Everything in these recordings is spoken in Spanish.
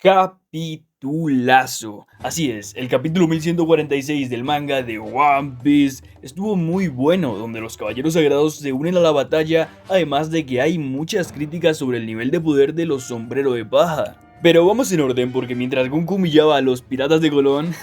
Capitulazo. Así es, el capítulo 1146 del manga de One Piece estuvo muy bueno, donde los caballeros sagrados se unen a la batalla, además de que hay muchas críticas sobre el nivel de poder de los sombreros de paja. Pero vamos en orden porque mientras Gunko humillaba a los piratas de Colón,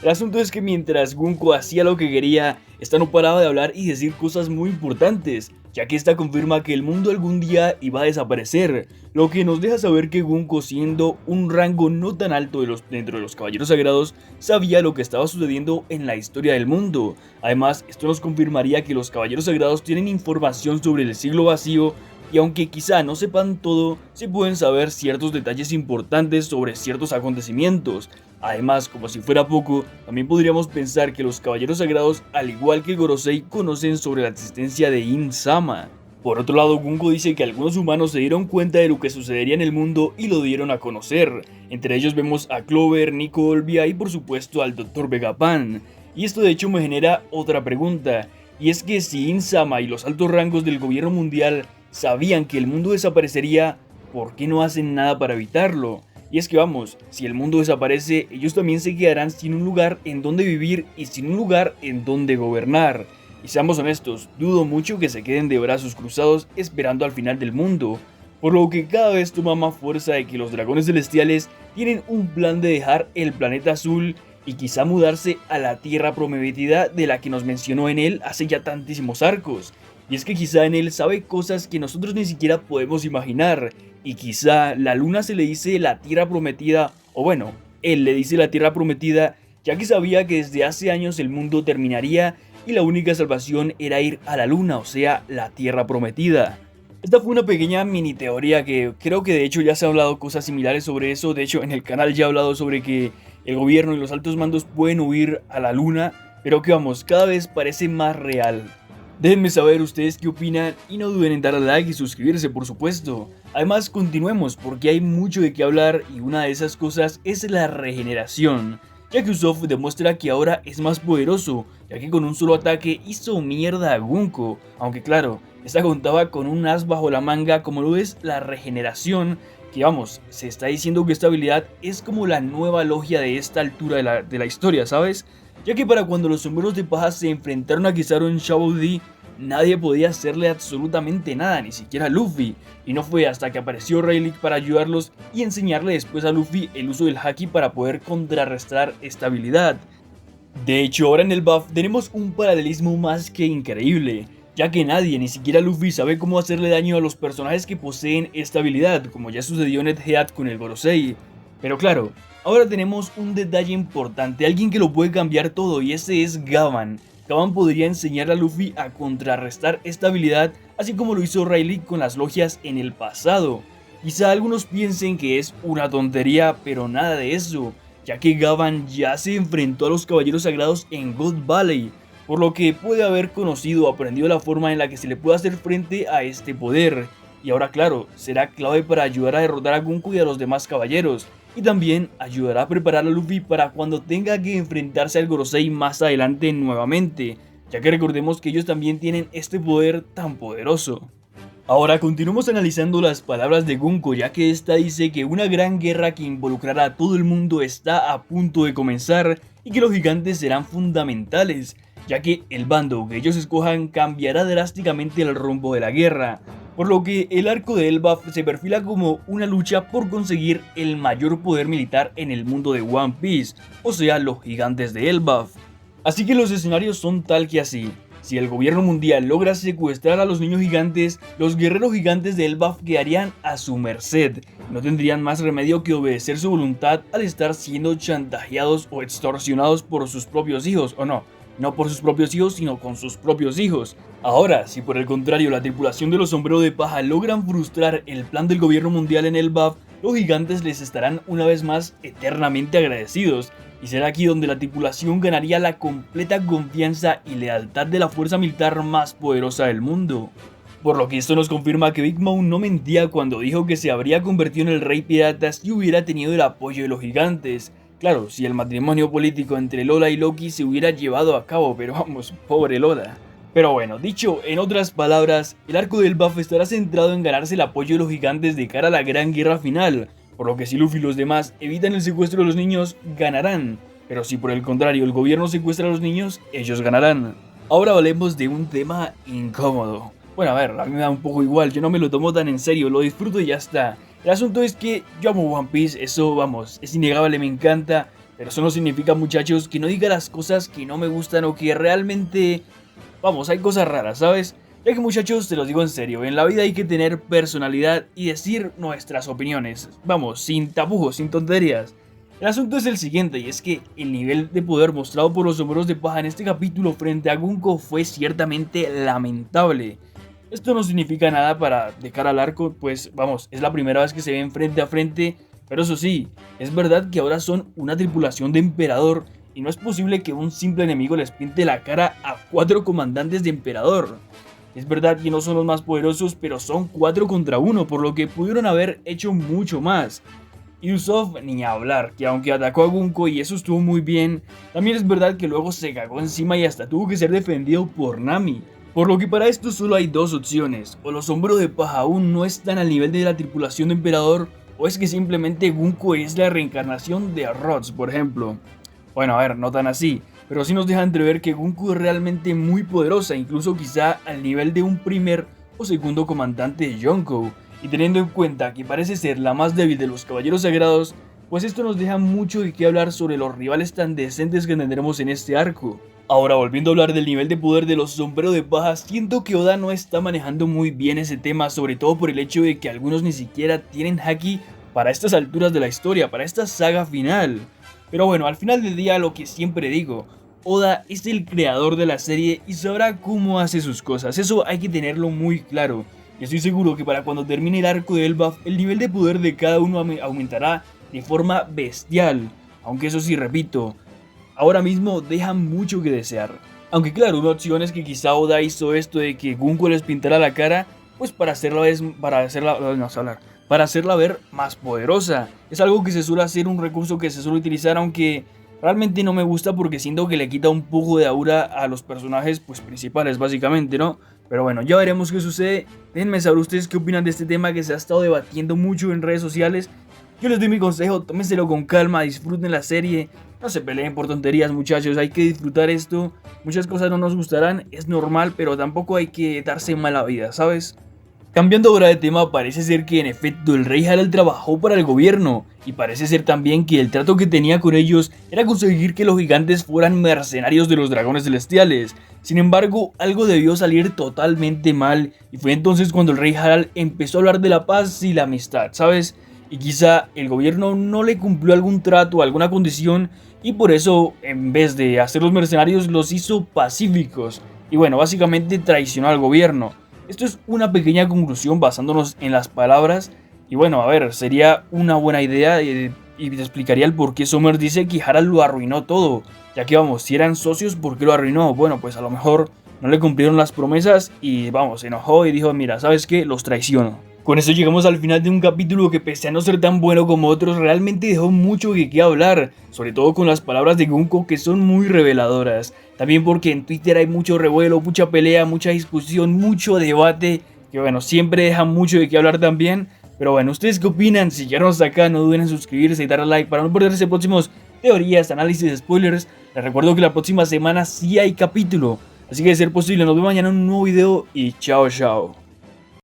el asunto es que mientras Gunko hacía lo que quería, esta no paraba de hablar y decir cosas muy importantes, ya que esta confirma que el mundo algún día iba a desaparecer, lo que nos deja saber que Gunko, siendo un rango no tan alto dentro de los caballeros sagrados, sabía lo que estaba sucediendo en la historia del mundo. Además, esto nos confirmaría que los caballeros sagrados tienen información sobre el siglo vacío, y aunque quizá no sepan todo, sí pueden saber ciertos detalles importantes sobre ciertos acontecimientos. Además, como si fuera poco, también podríamos pensar que los caballeros sagrados, al igual que Gorosei, conocen sobre la existencia de In-sama. Por otro lado, Gunko dice que algunos humanos se dieron cuenta de lo que sucedería en el mundo y lo dieron a conocer. Entre ellos vemos a Clover, Nico Olvia y por supuesto al Dr. Vegapunk. Y esto de hecho me genera otra pregunta, y es que si In-sama y los altos rangos del gobierno mundial sabían que el mundo desaparecería, ¿por qué no hacen nada para evitarlo? Y es que vamos, si el mundo desaparece, ellos también se quedarán sin un lugar en donde vivir y sin un lugar en donde gobernar. Y seamos honestos, dudo mucho que se queden de brazos cruzados esperando al final del mundo, por lo que cada vez toma más fuerza de que los dragones celestiales tienen un plan de dejar el planeta azul y quizá mudarse a la tierra prometida de la que nos mencionó en él hace ya tantísimos arcos. Y es que quizá en él sabe cosas que nosotros ni siquiera podemos imaginar, y quizá la luna se le dice la tierra prometida, o bueno, él le dice la tierra prometida, ya que sabía que desde hace años el mundo terminaría y la única salvación era ir a la luna, o sea, la tierra prometida. Esta fue una pequeña mini teoría que creo que de hecho ya se ha hablado cosas similares sobre eso. De hecho, en el canal ya he hablado sobre que el gobierno y los altos mandos pueden huir a la luna, pero que vamos, cada vez parece más real. Déjenme saber ustedes qué opinan y no duden en darle like y suscribirse, por supuesto. Además, continuemos porque hay mucho de qué hablar y una de esas cosas es la regeneración, ya que Usopp demuestra que ahora es más poderoso, ya que con un solo ataque hizo mierda a Gunko, aunque claro, esta contaba con un as bajo la manga como lo es la regeneración, que vamos, se está diciendo que esta habilidad es como la nueva logia de esta altura de la historia, ¿sabes? Ya que para cuando los sombreros de paja se enfrentaron a Kizaru en Shao-D, nadie podía hacerle absolutamente nada, ni siquiera Luffy, y no fue hasta que apareció Rayleigh para ayudarlos y enseñarle después a Luffy el uso del Haki para poder contrarrestar esta habilidad. De hecho, ahora en el buff tenemos un paralelismo más que increíble, ya que nadie, ni siquiera Luffy, sabe cómo hacerle daño a los personajes que poseen esta habilidad, como ya sucedió en Red Head con el Gorosei. Pero claro, ahora tenemos un detalle importante, alguien que lo puede cambiar todo, y ese es Gavan. Gavan podría enseñarle a Luffy a contrarrestar esta habilidad, así como lo hizo Rayleigh con las logias en el pasado. Quizá algunos piensen que es una tontería, pero nada de eso, ya que Gavan ya se enfrentó a los caballeros sagrados en God Valley, por lo que puede haber conocido o aprendido la forma en la que se le puede hacer frente a este poder. Y ahora claro, será clave para ayudar a derrotar a Gunko y a los demás caballeros, y también ayudará a preparar a Luffy para cuando tenga que enfrentarse al Gorosei más adelante nuevamente, ya que recordemos que ellos también tienen este poder tan poderoso. Ahora continuamos analizando las palabras de Gunko, ya que esta dice que una gran guerra que involucrará a todo el mundo está a punto de comenzar y que los gigantes serán fundamentales, ya que el bando que ellos escojan cambiará drásticamente el rumbo de la guerra, por lo que el arco de Elbaf se perfila como una lucha por conseguir el mayor poder militar en el mundo de One Piece, o sea, los gigantes de Elbaf. Así que los escenarios son tal que así. Si el gobierno mundial logra secuestrar a los niños gigantes, los guerreros gigantes de Elbaf quedarían a su merced. No tendrían más remedio que obedecer su voluntad al estar siendo chantajeados o extorsionados por sus propios hijos, o no. No por sus propios hijos, sino con sus propios hijos. Ahora, si por el contrario la tripulación de los sombreros de paja logran frustrar el plan del gobierno mundial en Elbaf, los gigantes les estarán una vez más eternamente agradecidos. Y será aquí donde la tripulación ganaría la completa confianza y lealtad de la fuerza militar más poderosa del mundo. Por lo que esto nos confirma que Big Mom no mentía cuando dijo que se habría convertido en el rey pirata si hubiera tenido el apoyo de los gigantes. Claro, si el matrimonio político entre Lola y Loki se hubiera llevado a cabo, pero vamos, pobre Lola. Pero bueno, dicho en otras palabras, el arco del buff estará centrado en ganarse el apoyo de los gigantes de cara a la gran guerra final, por lo que si Luffy y los demás evitan el secuestro de los niños, ganarán, pero si por el contrario el gobierno secuestra a los niños, ellos ganarán. Ahora hablemos de un tema incómodo. Bueno, a ver, a mí me da un poco igual, yo no me lo tomo tan en serio, lo disfruto y ya está. El asunto es que yo amo One Piece, eso vamos, es innegable, me encanta, pero eso no significa, muchachos, que no diga las cosas que no me gustan o que realmente, vamos, hay cosas raras, ¿sabes? Ya que, muchachos, te los digo en serio, en la vida hay que tener personalidad y decir nuestras opiniones, vamos, sin tapujos, sin tonterías. El asunto es el siguiente, y es que el nivel de poder mostrado por los sombreros de paja en este capítulo frente a Gunko fue ciertamente lamentable. Esto no significa nada para de cara al arco, pues vamos, es la primera vez que se ven frente a frente, pero eso sí, es verdad que ahora son una tripulación de emperador y no es posible que un simple enemigo les pinte la cara a 4 comandantes de emperador. Es verdad que no son los más poderosos, pero son 4 contra 1, por lo que pudieron haber hecho mucho más. Y Usopp ni hablar, que aunque atacó a Gunko y eso estuvo muy bien, también es verdad que luego se cagó encima y hasta tuvo que ser defendido por Nami. Por lo que para esto solo hay dos opciones, o los sombreros de paja aún no están al nivel de la tripulación de Emperador, o es que simplemente Gunko es la reencarnación de Rods, por ejemplo. Bueno, a ver, no tan así, pero sí nos deja entrever que Gunko es realmente muy poderosa, incluso quizá al nivel de un primer o segundo comandante de Yonkou. Y teniendo en cuenta que parece ser la más débil de los caballeros sagrados, pues esto nos deja mucho de qué hablar sobre los rivales tan decentes que tendremos en este arco. Ahora, volviendo a hablar del nivel de poder de los sombreros de paja, siento que Oda no está manejando muy bien ese tema, sobre todo por el hecho de que algunos ni siquiera tienen haki para estas alturas de la historia, para esta saga final. Pero bueno, al final del día lo que siempre digo, Oda es el creador de la serie y sabrá cómo hace sus cosas, eso hay que tenerlo muy claro. Y estoy seguro que para cuando termine el arco de Elbaf, el nivel de poder de cada uno aumentará de forma bestial, aunque eso sí, repito, ahora mismo deja mucho que desear. Aunque claro, una opción es que quizá Oda hizo esto de que Gunko les pintara la cara, pues para hacerla ver más poderosa. Es algo que se suele hacer, un recurso que se suele utilizar, aunque realmente no me gusta porque siento que le quita un poco de aura a los personajes pues principales básicamente, ¿no? Pero bueno, ya veremos qué sucede. Déjenme saber ustedes qué opinan de este tema que se ha estado debatiendo mucho en redes sociales. Yo les doy mi consejo, tómenselo con calma, disfruten la serie. No se peleen por tonterías, muchachos, hay que disfrutar esto. Muchas cosas no nos gustarán, es normal, pero tampoco hay que darse mala vida, ¿sabes? Cambiando ahora de tema, parece ser que en efecto el rey Harald trabajó para el gobierno, y parece ser también que el trato que tenía con ellos era conseguir que los gigantes fueran mercenarios de los dragones celestiales. Sin embargo, algo debió salir totalmente mal, y fue entonces cuando el rey Harald empezó a hablar de la paz y la amistad, ¿sabes? Y quizá el gobierno no le cumplió algún trato, alguna condición, y por eso en vez de hacerlos mercenarios los hizo pacíficos, y bueno, básicamente traicionó al gobierno. Esto es una pequeña conclusión basándonos en las palabras. Y bueno, a ver, sería una buena idea y te explicaría el por qué Summer dice que Harald lo arruinó todo. Ya que vamos, si eran socios, ¿por qué lo arruinó? Bueno, pues a lo mejor no le cumplieron las promesas y vamos, se enojó y dijo, mira, ¿sabes qué? Los traiciono. Con eso llegamos al final de un capítulo que pese a no ser tan bueno como otros, realmente dejó mucho de qué hablar, sobre todo con las palabras de Gunko que son muy reveladoras. También porque en Twitter hay mucho revuelo, mucha pelea, mucha discusión, mucho debate, que bueno, siempre deja mucho de qué hablar también. Pero bueno, ¿ustedes qué opinan? Si llegaron hasta acá, no duden en suscribirse y darle like para no perderse próximos teorías, análisis, spoilers. Les recuerdo que la próxima semana sí hay capítulo, así que de ser posible nos vemos mañana en un nuevo video y chao chao.